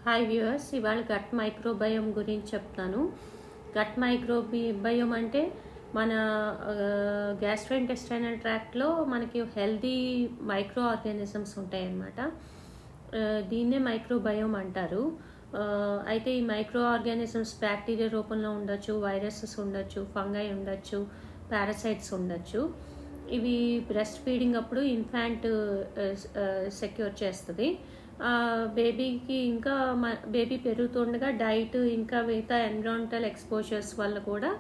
Hi viewers, ఇవాళ gut microbiome గురించి చెప్తాను. గట్ మైక్రోబయోమ్ అంటే మన గ్యాస్ట్రోఇంటెస్టైనల్ ట్రాక్ట్లో మనకి హెల్దీ మైక్రో ఆర్గానిజమ్స్ ఉంటాయన్నమాట. దీన్నే మైక్రోబయోమ్ అంటారు. అయితే ఈ మైక్రో ఆర్గానిజమ్స్ బ్యాక్టీరియా రూపంలో ఉండొచ్చు, వైరసెస్ ఉండొచ్చు, ఫంగై ఉండొచ్చు, పారాసైట్స్ ఉండొచ్చు. ఇవి బ్రెస్ట్ ఫీడింగ్ అప్పుడు ఇన్ఫాంట్ సెక్యూర్ చేస్తుంది. బేబీకి ఇంకా బేబీ పెరుగుతుండగా డైట్ ఇంకా మిగతా ఎన్విరాన్మెంటల్ ఎక్స్పోజర్స్ వల్ల కూడా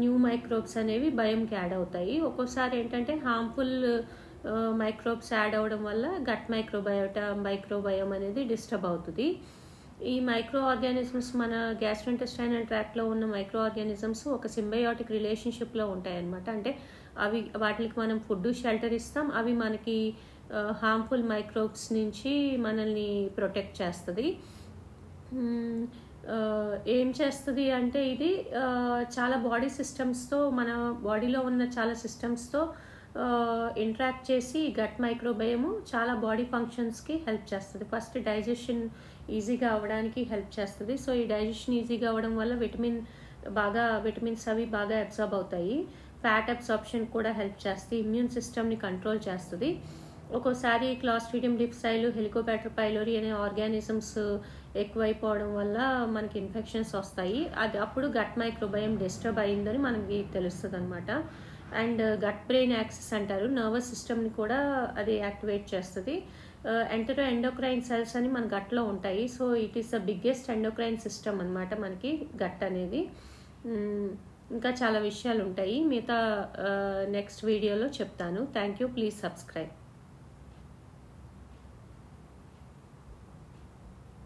న్యూ మైక్రోబ్స్ అనేవి బయోమ్కి యాడ్ అవుతాయి. ఒక్కోసారి ఏంటంటే హార్మ్ఫుల్ మైక్రోబ్స్ యాడ్ అవ్వడం వల్ల గట్ మైక్రోబయోమ్ అనేది డిస్టర్బ్ అవుతుంది. ఈ మైక్రో ఆర్గానిజమ్స్ మన గ్యాస్ట్రోఇంటెస్టైనల్ ట్రాక్ట్లో ఉన్న మైక్రో ఆర్గానిజమ్స్ ఒక సింబయోటిక్ రిలేషన్షిప్లో ఉంటాయన్నమాట. అంటే వాటికి మనం ఫుడ్ షెల్టర్ ఇస్తాం, అవి మనకి హార్మ్ఫుల్ మైక్రోబ్స్ నుంచి మనల్ని ప్రొటెక్ట్ చేస్తుంది. ఏం చేస్తుంది అంటే ఇది చాలా బాడీ సిస్టమ్స్తో, మన బాడీలో ఉన్న చాలా సిస్టమ్స్తో ఇంటరాక్ట్ చేసి గట్ మైక్రోబయోమ్ చాలా బాడీ ఫంక్షన్స్కి హెల్ప్ చేస్తుంది. ఫస్ట్ డైజెషన్ ఈజీగా అవ్వడానికి హెల్ప్ చేస్తుంది. సో ఈ డైజెషన్ ఈజీగా అవ్వడం వల్ల విటమిన్స్ అవి బాగా అబ్జార్బ్ అవుతాయి. ఫ్యాట్ అబ్సార్ప్షన్ కూడా హెల్ప్ చేస్తుంది. ఇమ్యూన్ సిస్టమ్ని కంట్రోల్ చేస్తుంది. ఒక్కోసారి క్లాస్ట్రిడియం డిఫ్సైల్, హెలికోబ్యాక్టర్ పైలోరీ అనే ఆర్గానిజమ్స్ ఎక్కువైపోవడం వల్ల మనకి ఇన్ఫెక్షన్స్ వస్తాయి. అప్పుడు గట్ మైక్రోబయోమ్ డిస్టర్బ్ అయిందని మనకి తెలుస్తుంది అనమాట. అండ్ గట్ బ్రెయిన్ యాక్సిస్ అంటారు, నర్వస్ సిస్టమ్ని కూడా అది యాక్టివేట్ చేస్తుంది. ఎంటరో ఎండోక్రైన్ సెల్స్ అని మన గట్లో ఉంటాయి. So it is the biggest endocrine system అనమాట మనకి గట్ అనేది. ఇంకా చాలా విషయాలు ఉంటాయి, మిగతా నెక్స్ట్ వీడియోలో చెప్తాను. Thank you, please subscribe.